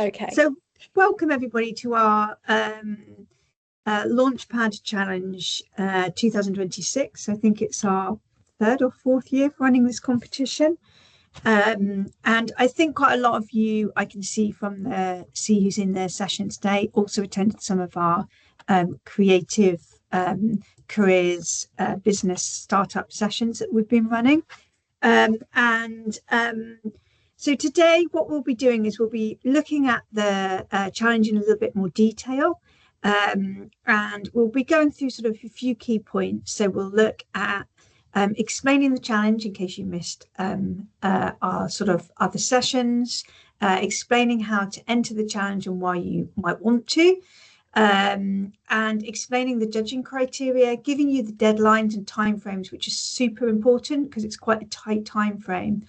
Okay. So welcome everybody to our Launchpad Challenge 2026. I think it's our third or fourth year of running this competition. And I think quite a lot of you, I can see who's in their session today, also attended some of our creative careers, business startup sessions that we've been running. So today what we'll be doing is we'll be looking at the challenge in a little bit more detail, and we'll be going through sort of a few key points. So we'll look at explaining the challenge in case you missed our sort of other sessions, explaining how to enter the challenge and why you might want to, and explaining the judging criteria, giving you the deadlines and timeframes, which is super important because it's quite a tight time frame.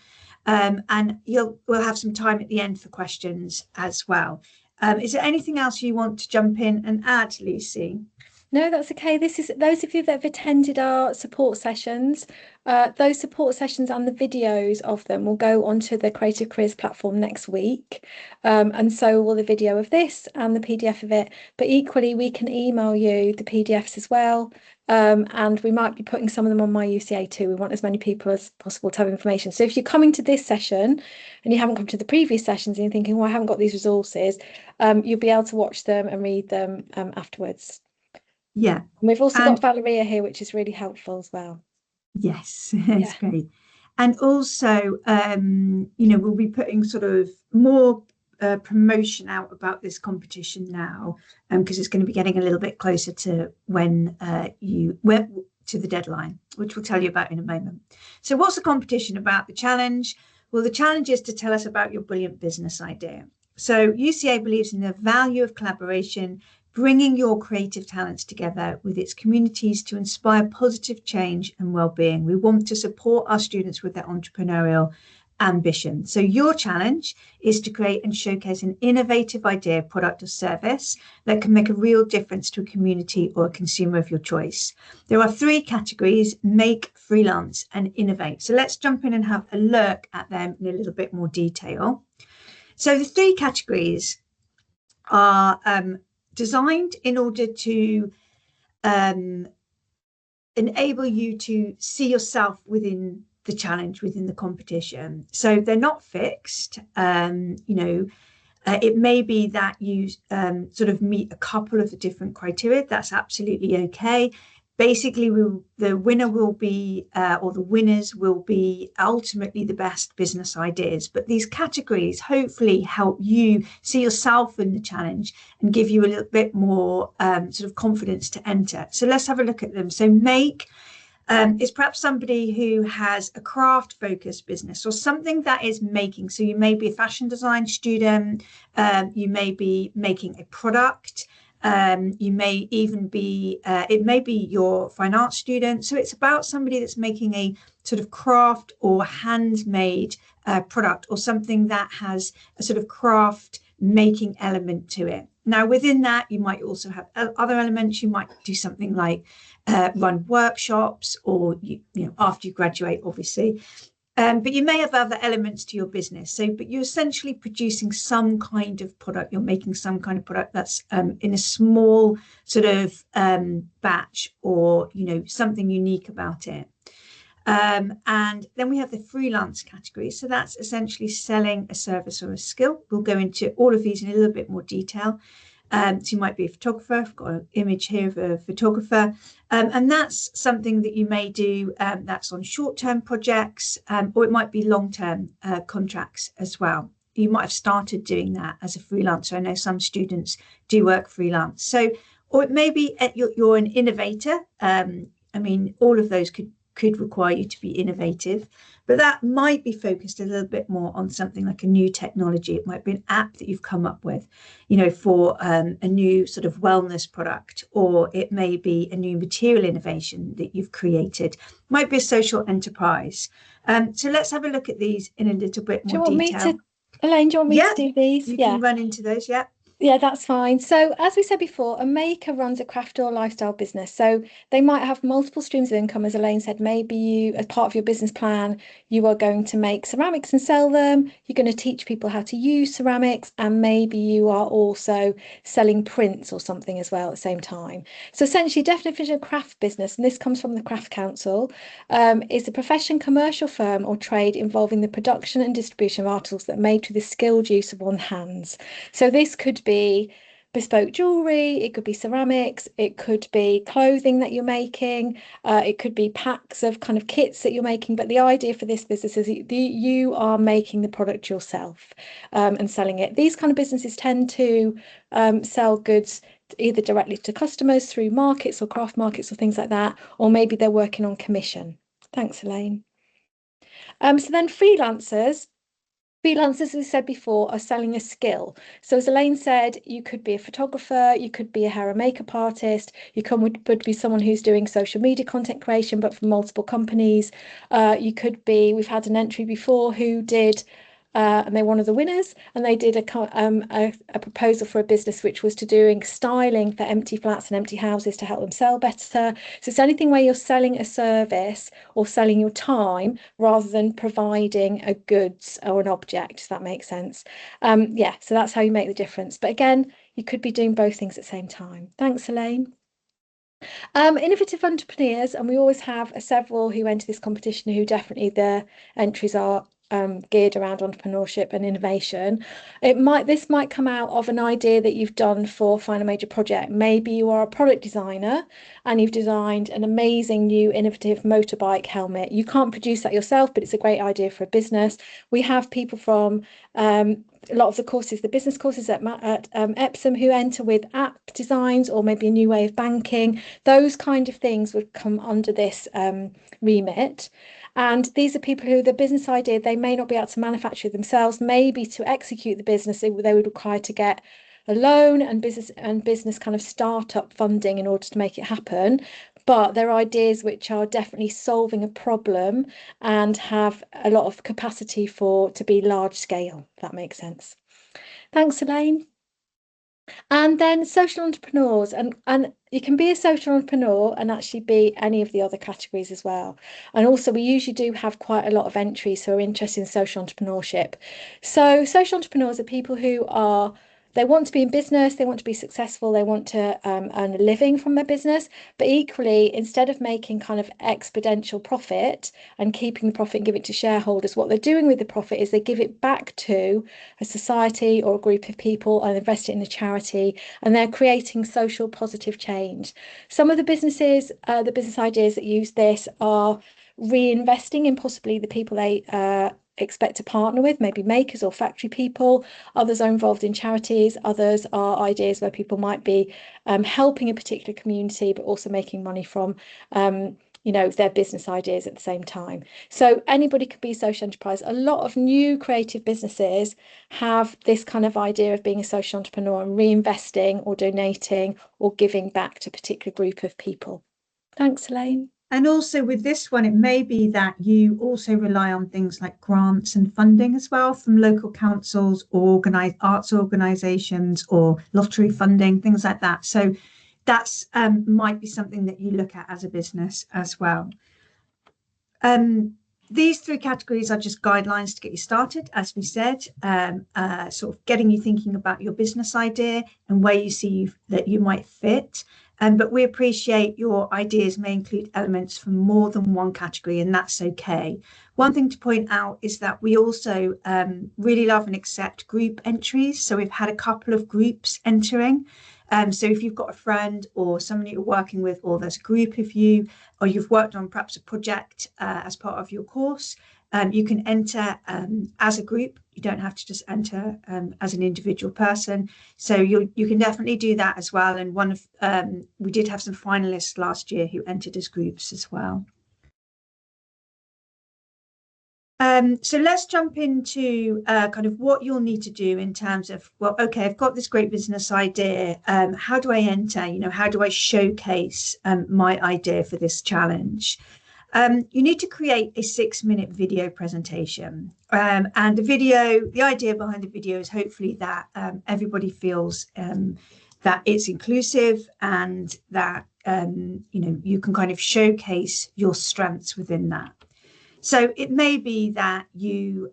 And we'll have some time at the end for questions as well. Is there anything else you want to jump in and add, Lucy? No, that's okay. This is those of you that have attended our support sessions. Those support sessions and the videos of them will go onto the Creative Careers platform next week. And so will the video of this and the PDF of it. But equally, we can email you the PDFs as well. And we might be putting some of them on My UCA too. We want as many people as possible to have information. So if you're coming to this session and you haven't come to the previous sessions and you're thinking, well, I haven't got these resources, you'll be able to watch them and read them afterwards. Yeah. And we've also got Valeria here, which is really helpful as well. Yes, it's great. And also, we'll be putting sort of more promotion out about this competition now, because it's going to be getting a little bit closer to when to the deadline, which we'll tell you about in a moment. So what's the competition about? The challenge? Well, the challenge is to tell us about your brilliant business idea. So UCA believes in the value of collaboration, bringing your creative talents together with its communities to inspire positive change and well-being. We want to support our students with their entrepreneurial ambition. So your challenge is to create and showcase an innovative idea, product or service that can make a real difference to a community or a consumer of your choice. There are three categories: make, freelance and innovate. So let's jump in and have a look at them in a little bit more detail. So the three categories are designed in order to enable you to see yourself within the challenge, within the competition. So they're not fixed. It may be that you sort of meet a couple of the different criteria. That's absolutely okay. Basically, the winner will be, or the winners will be ultimately the best business ideas. But these categories hopefully help you see yourself in the challenge and give you a little bit more sort of confidence to enter. So let's have a look at them. So make is perhaps somebody who has a craft-focused business or something that is making. So you may be a fashion design student, you may be making a product. You may even be, it may be your fine arts student. So it's about somebody that's making a sort of craft or handmade product, or something that has a sort of craft making element to it. Now, within that, you might also have other elements. You might do something like run workshops, or, after you graduate, obviously. But you may have other elements to your business. But you're essentially producing some kind of product. You're making some kind of product that's in a small sort of batch, or, something unique about it. And then we have the freelance category. So that's essentially selling a service or a skill. We'll go into all of these in a little bit more detail. So you might be a photographer. I've got an image here of a photographer. And that's something that you may do that's on short-term projects, or it might be long-term contracts as well. You might have started doing that as a freelancer. I know some students do work freelance. So, or it may be you're an innovator. All of those could require you to be innovative, but that might be focused a little bit more on something like a new technology. It might be an app that you've come up with, for a new sort of wellness product, or it may be a new material innovation that you've created. It might be a social enterprise. So let's have a look at these in a little bit more detail. Elaine, do you want me to do these? You can run into those. Yeah. Yeah, that's fine. So, as we said before, a maker runs a craft or lifestyle business. So, they might have multiple streams of income. As Elaine said, maybe you, as part of your business plan, you are going to make ceramics and sell them. You're going to teach people how to use ceramics, and maybe you are also selling prints or something as well at the same time. So, essentially, definition of craft business, and this comes from the Craft Council, is a profession, commercial firm, or trade involving the production and distribution of articles that are made through the skilled use of one's hands. So this could be bespoke jewelry, it could be ceramics, it could be clothing that you're making, it could be packs of kind of kits that you're making. But the idea for this business is you are making the product yourself and selling it. These kind of businesses tend to sell goods either directly to customers through markets or craft markets or things like that, or maybe they're working on commission. Thanks, Elaine. So then freelancers. Freelancers, as we said before, are selling a skill. So, as Elaine said, you could be a photographer, you could be a hair and makeup artist, would be someone who's doing social media content creation, but for multiple companies. You could be, we've had an entry before who did. And they're one of the winners, and they did a proposal for a business which was to doing styling for empty flats and empty houses to help them sell better. So it's anything where you're selling a service or selling your time rather than providing a goods or an object, if that makes sense. Yeah, so that's how you make the difference. But again, you could be doing both things at the same time. Thanks, Elaine. Innovative entrepreneurs, and we always have several who enter this competition who definitely their entries are geared around entrepreneurship and innovation. This might come out of an idea that you've done for Find a Major project. Maybe you are a product designer and you've designed an amazing new innovative motorbike helmet. You can't produce that yourself, but it's a great idea for a business. We have people from a lot of the courses, the business courses at Epsom, who enter with app designs or maybe a new way of banking. Those kind of things would come under this remit. And these are people who the business idea, they may not be able to manufacture themselves. Maybe to execute the business, they would require to get a loan and business kind of startup funding in order to make it happen. But they're ideas which are definitely solving a problem and have a lot of capacity to be large scale, if that makes sense. Thanks, Elaine. And then social entrepreneurs, and you can be a social entrepreneur and actually be any of the other categories as well. And also, we usually do have quite a lot of entries who are interested in social entrepreneurship. So, social entrepreneurs are people who are they want to be in business, they want to be successful, they want to earn a living from their business, but equally, instead of making kind of exponential profit and keeping the profit and give it to shareholders, what they're doing with the profit is they give it back to a society or a group of people and invest it in a charity, and they're creating social positive change. Some of the business ideas that use this are reinvesting in possibly the people they expect to partner with, maybe makers or factory people. Others are involved in charities. Others are ideas where people might be helping a particular community, but also making money from their business ideas at the same time. So anybody could be a social enterprise. A lot of new creative businesses have this kind of idea of being a social entrepreneur and reinvesting or donating or giving back to a particular group of people. Thanks, Elaine. And also with this one, it may be that you also rely on things like grants and funding as well from local councils or organized arts organizations or lottery funding, things like that. So that's might be something that you look at as a business as well. These three categories are just guidelines to get you started, as we said, sort of getting you thinking about your business idea and where you see that you might fit. But we appreciate your ideas may include elements from more than one category, and that's okay. One thing to point out is that we also really love and accept group entries. So we've had a couple of groups entering. So if you've got a friend or somebody you're working with, or there's a group of you, or you've worked on perhaps a project as part of your course, you can enter as a group. You don't have to just enter as an individual person. So you can definitely do that as well. And we did have some finalists last year who entered as groups as well. So let's jump into kind of what you'll need to do in terms of, well, okay, I've got this great business idea. How do I enter? How do I showcase my idea for this challenge? You need to create a 6-minute video presentation. And the idea behind the video is hopefully that everybody feels that it's inclusive and that you can kind of showcase your strengths within that. So it may be that you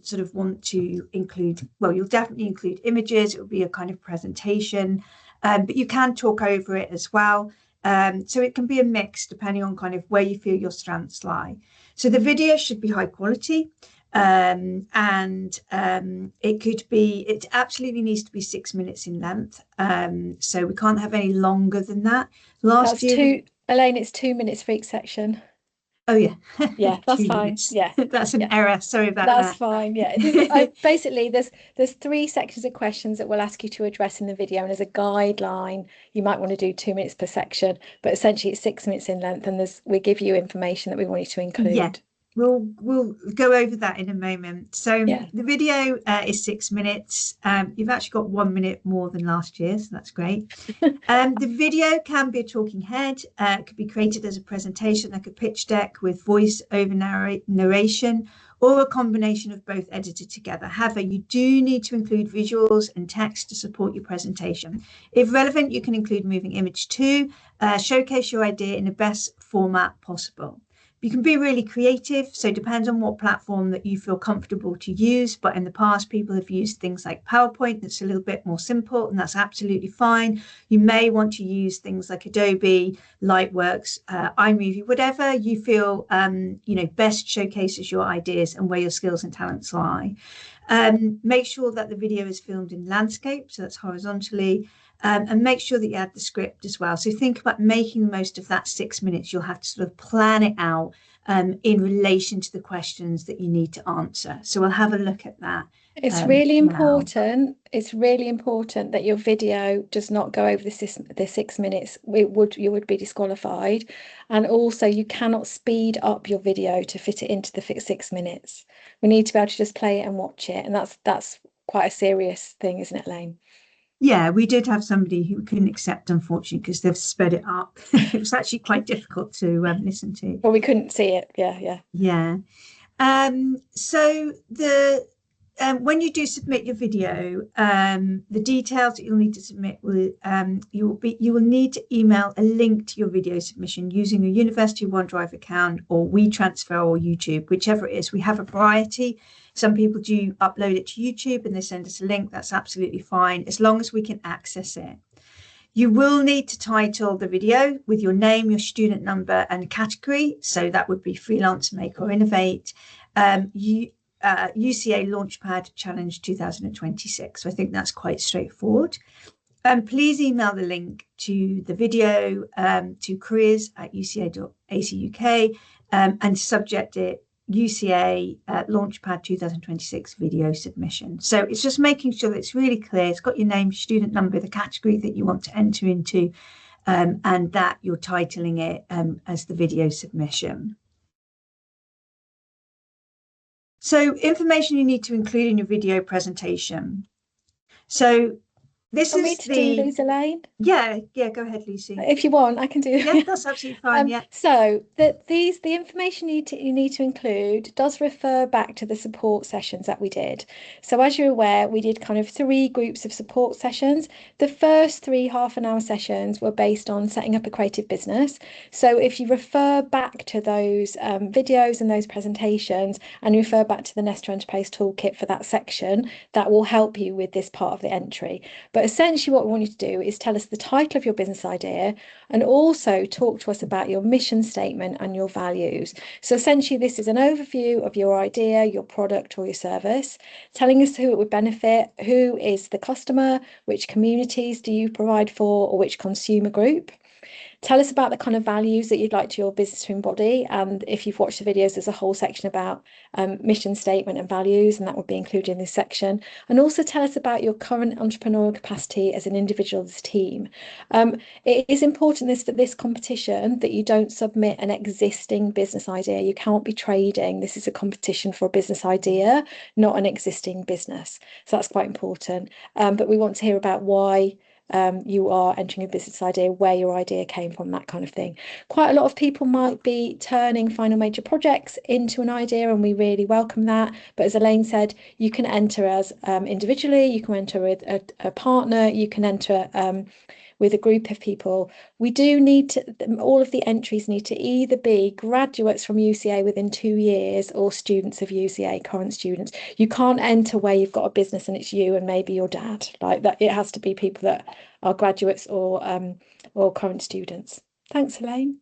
sort of want to include, well, you'll definitely include images. It will be a kind of presentation, but you can talk over it as well. So it can be a mix depending on kind of where you feel your strengths lie. So the video should be high quality. And it absolutely needs to be 6 minutes in length. So we can't have any longer than that. That's two, Elaine, it's 2 minutes for each section. Oh yeah, Yeah, that's 2 minutes. fine. Yeah, That's an yeah, error. Sorry about that's that. fine. Yeah, basically there's 3 sections of questions that we'll ask you to address in the video, and as a guideline, you might want to do 2 minutes per section, but essentially it's 6 minutes in length, and we give you information that we want you to Yeah, include. we'll go over that in a moment. So Yeah. the video is 6 minutes. You've actually got 1 minute more than last year, so that's great. The video can be a talking head. It could be created as a presentation, like a pitch deck with voice over narration, or a combination of both edited together. However, you do need to include visuals and text to support your presentation. If relevant, you can include moving image too. Showcase your idea in the best format possible. You can be really creative, so it depends on what platform that you feel comfortable to use. But in the past, people have used things like PowerPoint that's a little bit more simple, and that's absolutely fine. You may want to use things like Adobe, Lightworks, iMovie, whatever you feel best showcases your ideas and where your skills and talents lie. Make sure that the video is filmed in landscape, so that's horizontally. And make sure that you add the script as well. So think about making the most of that 6 minutes. You'll have to sort of plan it out in relation to the questions that you need to answer. So we'll have a look at that. It's really Now. important. It's really important that your video does not go over the 6 minutes. You would be disqualified, and also you cannot speed up your video to fit it into the 6 minutes. We need to be able to just play it and watch it, and that's quite a serious thing, isn't it, Lane? Yeah, we did have somebody who couldn't accept, unfortunately, because they've sped it up. It was actually quite difficult to listen to. Well, we couldn't see it. Yeah, yeah. Yeah. So when you do submit your video, the details that you'll need to submit you will need to email a link to your video submission using a University OneDrive account or WeTransfer or YouTube, whichever it is. We have a variety. Some people do upload it to YouTube and they send us a link. That's absolutely fine, as long as we can access it. You will need to title the video with your name, your student number, and category. So that would be freelance, make, or innovate. UCA Launchpad Challenge 2026. So I think that's quite straightforward. Please email the link to the video to careers@uca.ac.uk and subject it UCA Launchpad 2026 video submission. So it's just making sure that it's really clear. It's got your name, student number, the category that you want to enter into, and that you're titling it as the video submission. So information you need to include in your video presentation. So this Want me is to do these, Elaine? Yeah, go ahead, Lucy. If you want, I can do. Yeah, that's absolutely fine. Yeah. So the information you need to include does refer back to the support sessions that we did. So as you're aware, we did kind of 3 groups of support sessions. The first 3 half-an-hour sessions were based on setting up a creative business. So if you refer back to those videos and those presentations and refer back to the Nesta Enterprise Toolkit for that section, that will help you with this part of the entry. But essentially what we want you to do is tell us the title of your business idea and also talk to us about your mission statement and your values. So essentially this is an overview of your idea, your product or your service, telling us who it would benefit, who is the customer, which communities do you provide for, or which consumer group. Tell us about the kind of values that you'd like your business to embody. And if you've watched the videos, there's a whole section about mission statement and values, and that would be included in this section. And also tell us about your current entrepreneurial capacity as an individual, as a team. It is important for this competition that you don't submit an existing business idea. You can't be trading. This is a competition for a business idea, not an existing business. So that's quite important. But we want to hear about why you are entering a business idea, where your idea came from, that kind of thing. Quite a lot of people might be turning final major projects into an idea, and we really welcome that. But as Elaine said, you can enter as individually, you can enter with a partner, you can enter with a group of people. We do need to, all of the entries need to either be graduates from UCA within 2 years or students of UCA, current students. You can't enter where you've got a business and it's you and maybe your dad. Like that, it has to be people that are graduates or current students. Thanks, Elaine.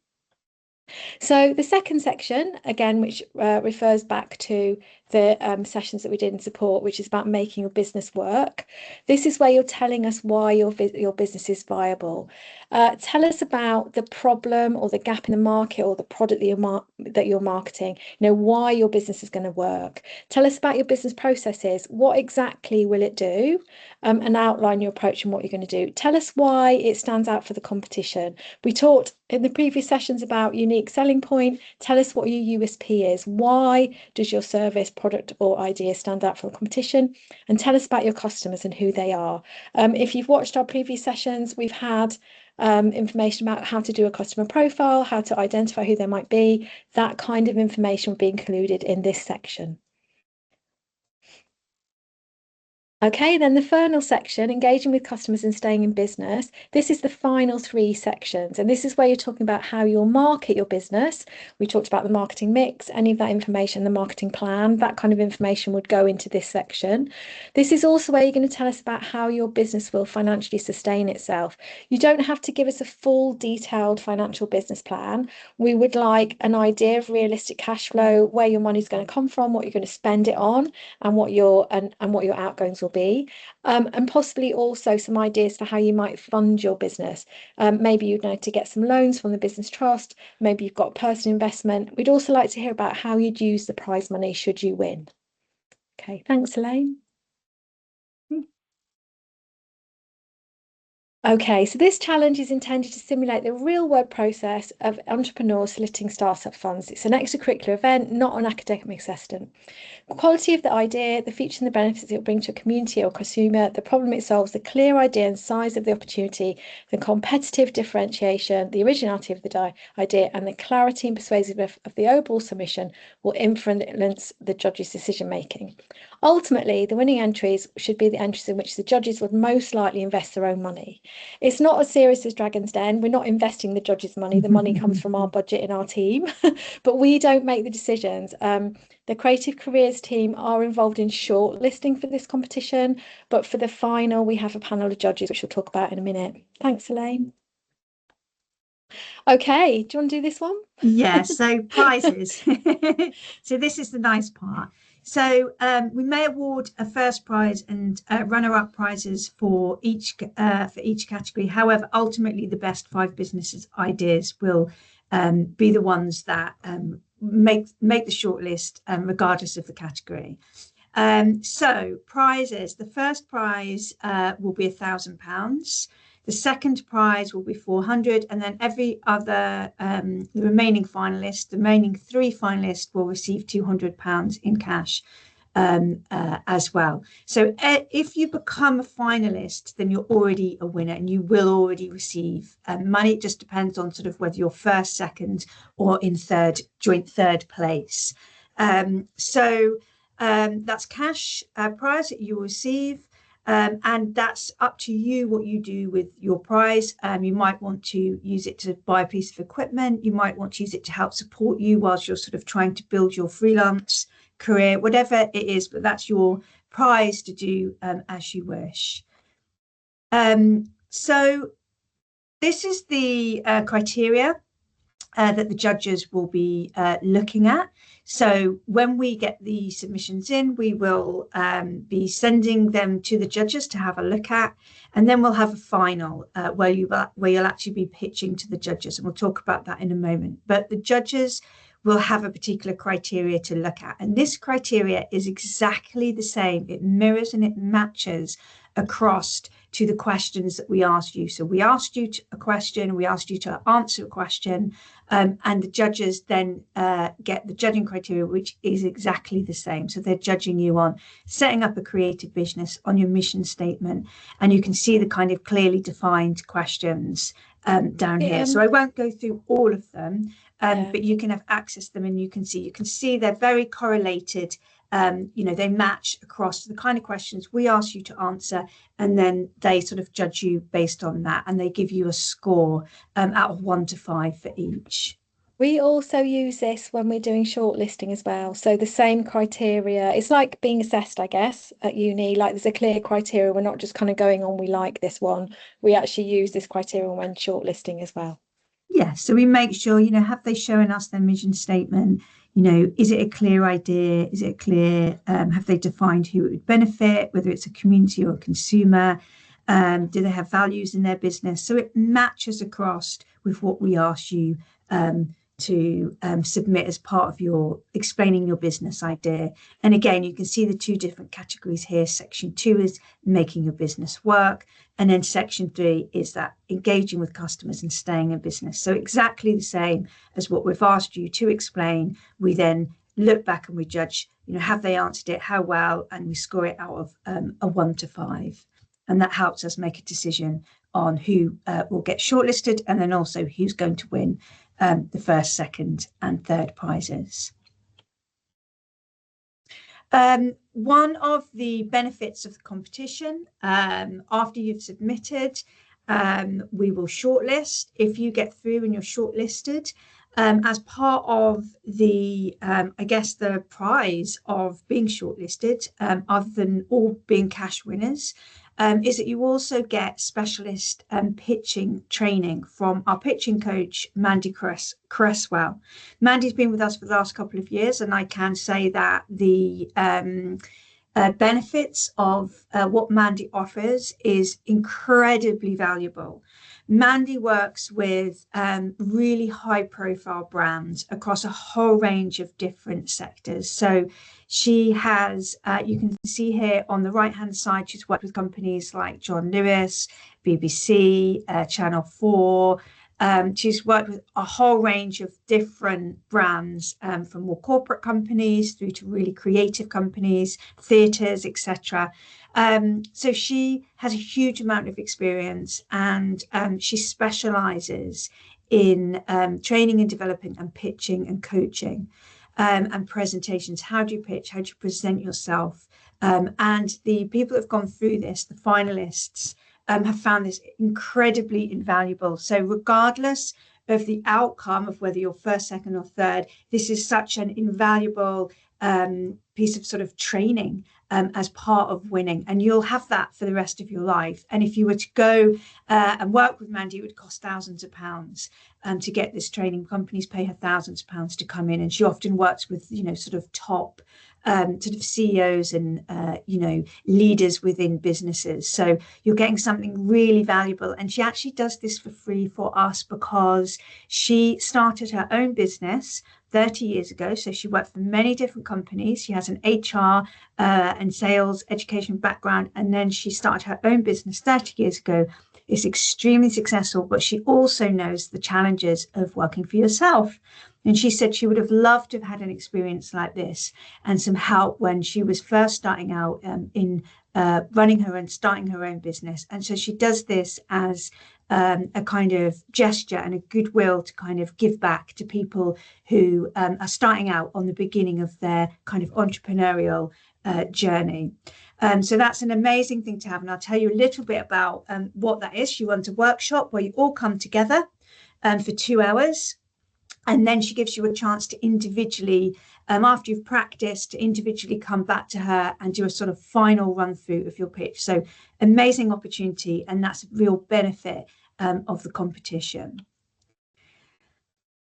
So the second section, again, which refers back to the sessions that we did in support, which is about making your business work. This is where you're telling us why your business is viable. Tell us about the problem or the gap in the market or the product that you're marketing, why your business is going to work. Tell us about your business processes. What exactly will it do? And outline your approach and what you're going to do. Tell us why it stands out for the competition. We talked in the previous sessions about unique selling point. Tell us what your USP is. Why does your service, product, or idea stand out from the competition? And tell us about your customers and who they are. If you've watched our previous sessions, we've had information about how to do a customer profile, how to identify who they might be. That kind of information will be included in this section. Okay, then the final section, engaging with customers and staying in business. This is the final 3 sections, and this is where you're talking about how you'll market your business. We talked about the marketing mix, any of that information, the marketing plan, that kind of information would go into this section. This is also where you're going to tell us about how your business will financially sustain itself. You don't have to give us a full detailed financial business plan. We would like an idea of realistic cash flow, where your money's going to come from, what you're going to spend it on, and what your outgoings will be, and possibly also some ideas for how you might fund your business. Maybe you'd like to get some loans from the business trust. Maybe you've got personal investment. We'd also like to hear about how you'd use the prize money should you win. Okay, thanks, Elaine. Okay, so this challenge is intended to simulate the real world process of entrepreneurs soliciting startup funds. It's an extracurricular event, not an academic assessment. The quality of the idea, the features and the benefits it will bring to a community or consumer, the problem it solves, the clear idea and size of the opportunity, the competitive differentiation, the originality of the idea, and the clarity and persuasiveness of the overall submission will influence the judges' decision making. Ultimately, the winning entries should be the entries in which the judges would most likely invest their own money. It's not as serious as Dragon's Den. We're not investing the judges' money. The money comes from our budget in our team, but we don't make the decisions. The Creative Careers team are involved in shortlisting for this competition, but for the final, we have a panel of judges, which we'll talk about in a minute. Thanks, Elaine. Okay, do you want to do this one? Yeah, so prizes. So this is the nice part. So we may award a first prize and runner-up prizes for each category. However, ultimately, the best 5 business ideas will be the ones that make the shortlist, regardless of the category. So prizes. The first prize will be £1,000. The second prize will be 400, and then every other, the remaining 3 finalists will receive £200 in cash as well. So if you become a finalist, then you're already a winner and you will already receive money. It just depends on sort of whether you're first, second, or in joint third place. So that's cash prize that you will receive. And that's up to you what you do with your prize. You might want to use it to buy a piece of equipment. You might want to use it to help support you whilst you're sort of trying to build your freelance career, whatever it is, but that's your prize to do as you wish. So this is the criteria that the judges will be looking at. So when we get the submissions in, we will be sending them to the judges to have a look at, and then we'll have a final where you'll actually be pitching to the judges, and we'll talk about that in a moment. But the judges will have a particular criteria to look at. And this criteria is exactly the same. It mirrors and it matches across to the questions that we asked you. So we asked you a question, we asked you to answer a question, and the judges then get the judging criteria, which is exactly the same. So they're judging you on setting up a creative business, on your mission statement, and you can see the kind of clearly defined questions down here. So I won't go through all of them, but you can have access to them, and you can see they're very correlated. They match across the kind of questions we ask you to answer, and then they sort of judge you based on that, and they give you a score out of 1 to 5 for each. We also use this when we're doing shortlisting as well. So the same criteria, it's like being assessed, I guess, at uni. Like there's a clear criteria. We're not just kind of going on, we like this one. We actually use this criteria when shortlisting as well. Yeah, so we make sure, have they shown us their mission statement? Is it a clear idea? Is it clear? Have they defined who it would benefit, whether it's a community or a consumer? Do they have values in their business? So it matches across with what we ask you to submit as part of your explaining your business idea. And again, you can see the 2 different categories here. Section 2 is making your business work. And then section 3 is that engaging with customers and staying in business. So exactly the same as what we've asked you to explain. We then look back and we judge, have they answered it, how well, and we score it out of a 1 to 5. And that helps us make a decision on who will get shortlisted, and then also who's going to win the first, second, and third prizes. One of the benefits of the competition, after you've submitted, we will shortlist. If you get through and you're shortlisted, as part of the, the prize of being shortlisted, other than all being cash winners, is that you also get specialist pitching training from our pitching coach, Mandy Cresswell. Mandy's been with us for the last couple of years, and I can say that the benefits of what Mandy offers is incredibly valuable. Mandy works with really high profile brands across a whole range of different sectors. So she has, you can see here on the right hand side, she's worked with companies like John Lewis, BBC, Channel 4. She's worked with a whole range of different brands, from more corporate companies through to really creative companies, theatres, etc. So she has a huge amount of experience, and she specialises in training and developing and pitching and coaching and presentations. How do you pitch? How do you present yourself? And the people that have gone through this, the finalists, have found this incredibly invaluable. So regardless of the outcome of whether you're first, second, or third, this is such an invaluable piece of sort of training as part of winning, and you'll have that for the rest of your life. And if you were to go and work with Mandy, it would cost thousands of pounds to get this training. Companies pay her thousands of pounds to come in, and she often works with sort of top sort of CEOs and leaders within businesses. So you're getting something really valuable. And she actually does this for free for us because she started her own business 30 years ago. So she worked for many different companies. She has an HR and sales education background. And then she started her own business 30 years ago. It's extremely successful, but she also knows the challenges of working for yourself. And she said she would have loved to have had an experience like this and some help when she was first starting out in running her and starting her own business. And so she does this as a kind of gesture and a goodwill to kind of give back to people who are starting out on the beginning of their kind of entrepreneurial journey. So that's an amazing thing to have. And I'll tell you a little bit about what that is. She runs a workshop where you all come together for 2 hours. And then she gives you a chance to individually, after you've practiced, to individually come back to her and do a sort of final run through of your pitch. So amazing opportunity. And that's a real benefit of the competition.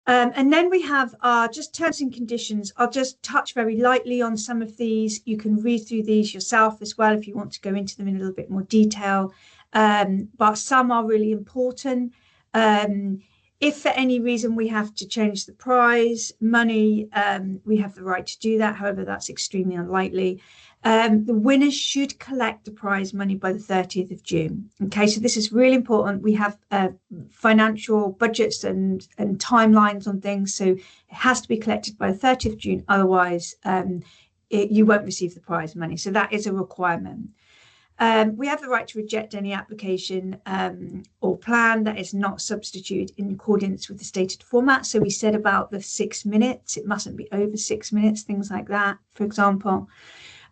And then we have our just terms and conditions. I'll just touch very lightly on some of these. You can read through these yourself as well if you want to go into them in a little bit more detail. But some are really important. If for any reason we have to change the prize money, we have the right to do that. However, that's extremely unlikely. The winners should collect the prize money by the 30th of June. Okay, so this is really important. We have financial budgets and timelines on things, so it has to be collected by the 30th of June. Otherwise, you won't receive the prize money. So that is a requirement. We have the right to reject any application or plan that is not substituted in accordance with the stated format. So we said about the 6 minutes, it mustn't be over 6 minutes, things like that, for example.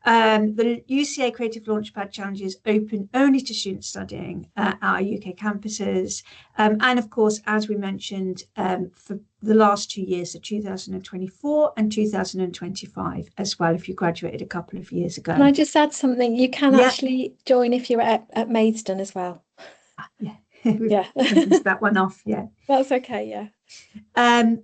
The UCA Creative Launchpad Challenge is open only to students studying at our UK campuses. And of course, as we mentioned, for the last 2 years, so 2024 and 2025 as well, if you graduated a couple of years ago. Can I just add something? You can Yeah. actually join if you're at Maidstone as well. Yeah. Yeah. That one off. Yeah. That's okay. Yeah.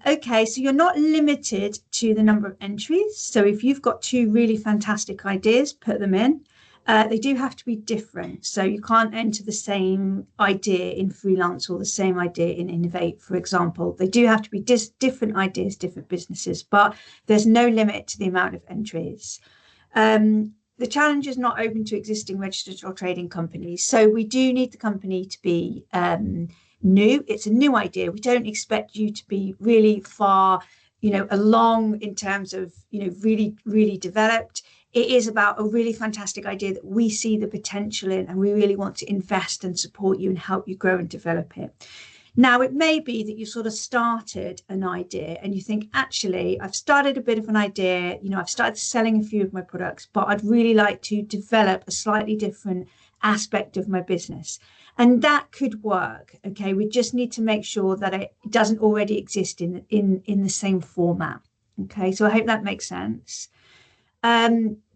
Okay, so you're not limited to the number of entries. So if you've got two really fantastic ideas, put them in. They do have to be different. So you can't enter the same idea in freelance or the same idea in Innovate, for example. They do have to be different ideas, different businesses, but there's no limit to the amount of entries. The challenge is not open to existing registered or trading companies. So we do need the company to be new. It's a new idea. We don't expect you to be really far, along in terms of, really, really developed. It is about a really fantastic idea that we see the potential in, and we really want to invest and support you and help you grow and develop it. Now, it may be that you sort of started an idea and you think, actually, I've started a bit of an idea, I've started selling a few of my products, but I'd really like to develop a slightly different aspect of my business. And that could work. Okay, we just need to make sure that it doesn't already exist in the same format. Okay, so I hope that makes sense.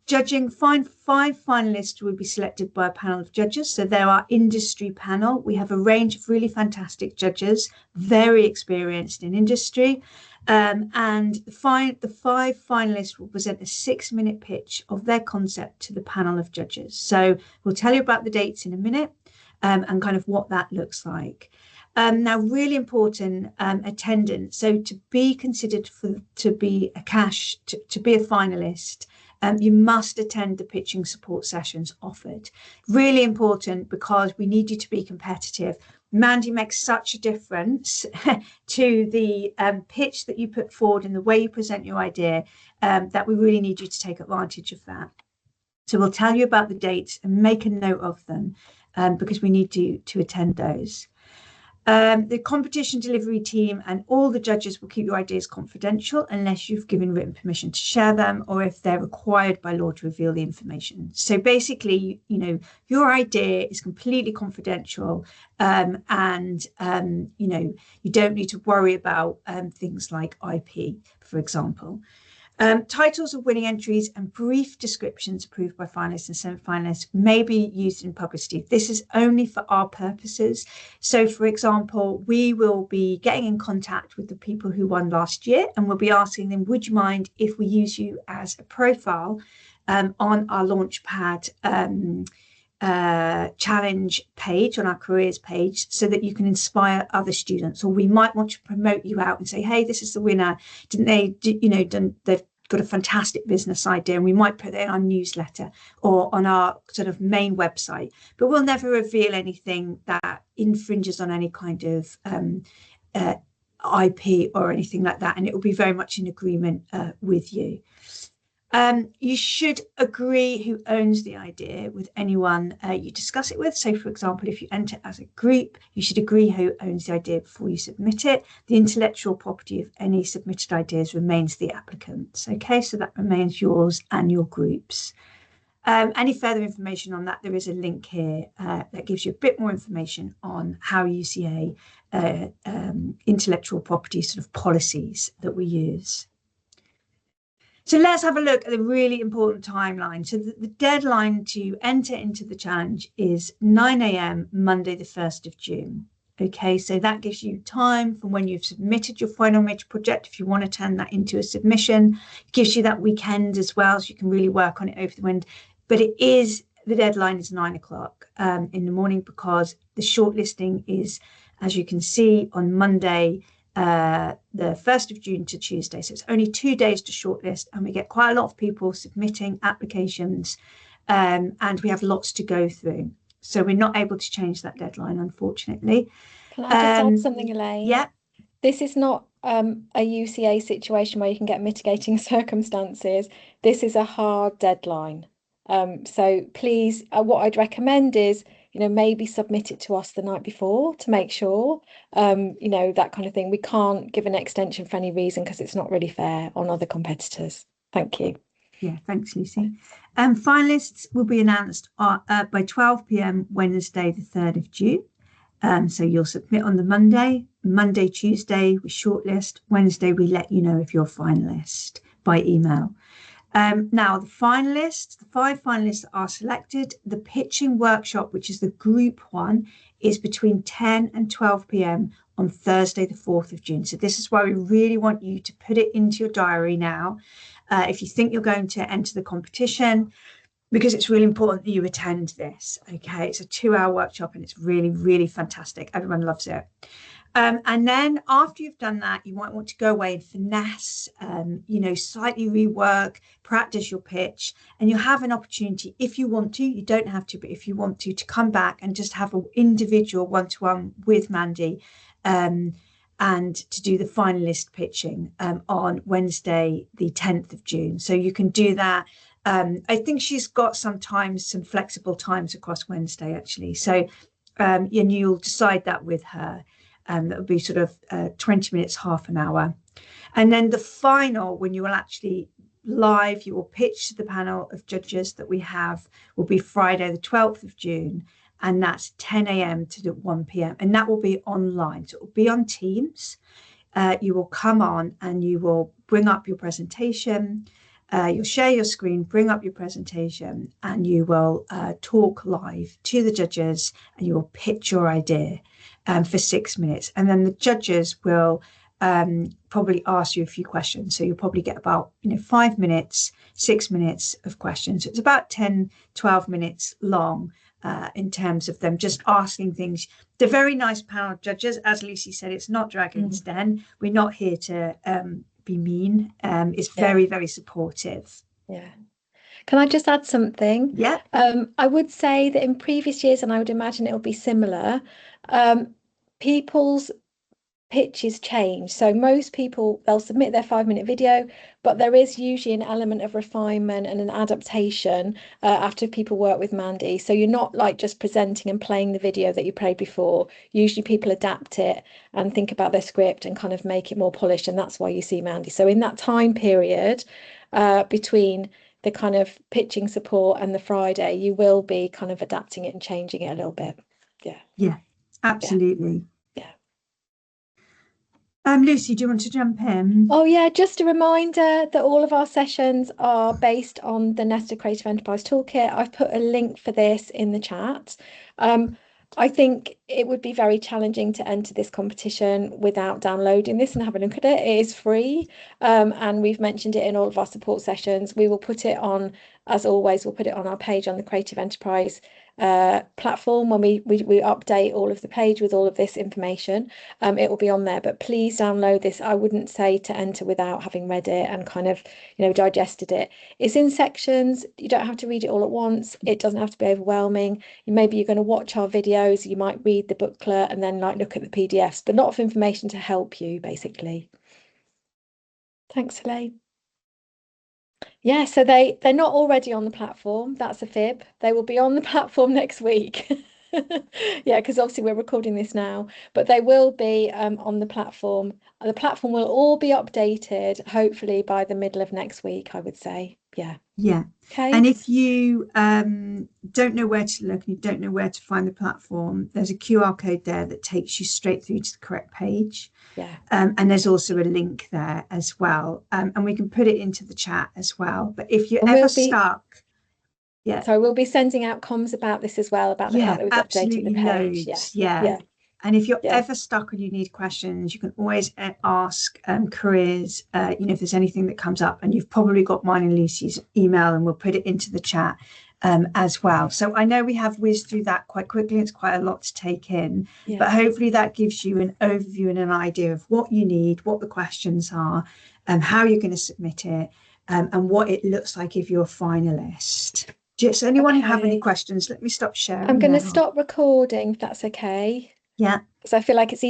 Judging, five finalists will be selected by a panel of judges. So they're our industry panel. We have a range of really fantastic judges, very experienced in industry. And the five finalists will present a 6-minute pitch of their concept to the panel of judges. So we'll tell you about the dates in a minute and kind of what that looks like. Now, really important attendance. So to be considered to be a finalist, you must attend the pitching support sessions offered. Really important because we need you to be competitive. Mandy makes such a difference to the pitch that you put forward and the way you present your idea that we really need you to take advantage of that. So we'll tell you about the dates and make a note of them because we need to attend those. The competition delivery team and all the judges will keep your ideas confidential unless you've given written permission to share them or if they're required by law to reveal the information. So basically, your idea is completely confidential and, you don't need to worry about things like IP, for example. Titles of winning entries and brief descriptions approved by finalists and semi-finalists may be used in publicity. This is only for our purposes. So, for example, we will be getting in contact with the people who won last year and we'll be asking them, would you mind if we use you as a profile on our Launchpad challenge page, on our careers page, so that you can inspire other students? Or we might want to promote you out and say, hey, this is the winner. They've got a fantastic business idea, and we might put it in our newsletter or on our sort of main website, but we'll never reveal anything that infringes on any kind of IP or anything like that, and it will be very much in agreement with you. You should agree who owns the idea with anyone you discuss it with. So, for example, if you enter as a group, you should agree who owns the idea before you submit it. The intellectual property of any submitted ideas remains the applicant's. Okay, so that remains yours and your group's. Any further information on that, there is a link here that gives you a bit more information on how UCA intellectual property sort of policies that we use. So let's have a look at the really important timeline. So the deadline to enter into the challenge is 9 a.m. Monday, the 1st of June. Okay, so that gives you time from when you've submitted your final major project, if you want to turn that into a submission. It gives you that weekend as well, so you can really work on it over the weekend. But the deadline is 9 o'clock in the morning because the shortlisting is as you can see, on Monday, the 1st of June to Tuesday. So it's only 2 days to shortlist, and we get quite a lot of people submitting applications, and we have lots to go through. So we're not able to change that deadline, unfortunately. Can I just add something, Elaine? Yeah, This is not a UCA situation where you can get mitigating circumstances. This is a hard deadline. So please, what I'd recommend is, maybe submit it to us the night before to make sure, that kind of thing. We can't give an extension for any reason because it's not really fair on other competitors. Thank you. yeah, thanks, Lucy. Finalists will be announced by 12 p.m. Wednesday, the 3rd of June. So you'll submit on the Monday, Tuesday, we shortlist. Wednesday, we let you know if you're a finalist by email. Now, the 5 finalists are selected. The pitching workshop, which is the group one, is between 10 and 12 p.m. on Thursday, the 4th of June. So this is why we really want you to put it into your diary now. If you think you're going to enter the competition, because it's really important that you attend this. Okay, it's a 2-hour workshop and it's really, really fantastic. Everyone loves it. And then after you've done that, you might want to go away and finesse, slightly rework, practice your pitch, and you'll have an opportunity, if you want to, you don't have to, but if you want to come back and just have an individual one-to-one with Mandy, and to do the finalist pitching on Wednesday, the 10th of June. So you can do that. I think she's got some flexible times across Wednesday, actually. So and you'll decide that with her. That would be sort of 20 minutes, half an hour. And then the final, when you will actually you will pitch to the panel of judges that we have, will be Friday, the 12th of June. And that's 10 a.m. to 1 p.m. And that will be online. So it will be on Teams. You will come on and you will bring up your presentation. You'll share your screen, bring up your presentation, and you will talk live to the judges, and you will pitch your idea for 6 minutes. And then the judges will probably ask you a few questions. So you'll probably get about 5 minutes, 6 minutes of questions. It's about 10, 12 minutes long in terms of them just asking things. They're very nice panel of judges. As Lucy said, it's not Dragon's Den. We're not here to be mean. It's very, very supportive. Yeah. Can I just add something? Yeah. I would say that in previous years, and I would imagine it'll be similar, people's pitches change. So most people, they'll submit their 5-minute video, but there is usually an element of refinement and an adaptation after people work with Mandy. So you're not like just presenting and playing the video that you played before. Usually people adapt it and think about their script and kind of make it more polished, and that's why you see Mandy. So in that time period between the kind of pitching support and the Friday, you will be kind of adapting it and changing it a little bit. Yeah, absolutely. Yeah. Lucy, do you want to jump in? Oh yeah, just a reminder that all of our sessions are based on the Nested Creative Enterprise Toolkit. I've put a link for this in the chat. I think it would be very challenging to enter this competition without downloading this and have a look at it. It is free, and we've mentioned it in all of our support sessions. We will put it on, as always, we'll put it on our page on the Creative Enterprise platform when we update all of the page with all of this information. It will be on there, but please download this. I wouldn't say to enter without having read it and kind of digested it. It's in sections. You don't have to read it all at once. It doesn't have to be overwhelming. Maybe you're going to watch our videos, you might read the booklet and then look at the PDFs, but lot of information to help you basically. Thanks, Elaine. Yeah, so they're not already on the platform. That's a fib. They will be on the platform next week. Yeah, because obviously we're recording this now, but they will be on the platform. The platform will all be updated, hopefully by the middle of next week, I would say. Yeah. Yeah. Okay. And if you don't know where to look and you don't know where to find the platform, there's a QR code there that takes you straight through to the correct page. Yeah. And there's also a link there as well. And we can put it into the chat as well. But if you're ever stuck, yeah. So we'll be sending out comms about this as well, about the fact that we've updated the page. Loads. Yeah. And if you're ever stuck and you need questions, you can always ask careers, if there's anything that comes up, and you've probably got mine and Lucy's email, and we'll put it into the chat. as well. So I know we have whizzed through that quite quickly. It's quite a lot to take in, Yeah. but hopefully that gives you an overview and an idea of what you need, what the questions are, and how you're going to submit it, and what it looks like if you're a finalist. Does anyone have any Okay. questions? Let me stop I'm sharing going to now. stop recording if that's okay, Yeah. because I feel like it's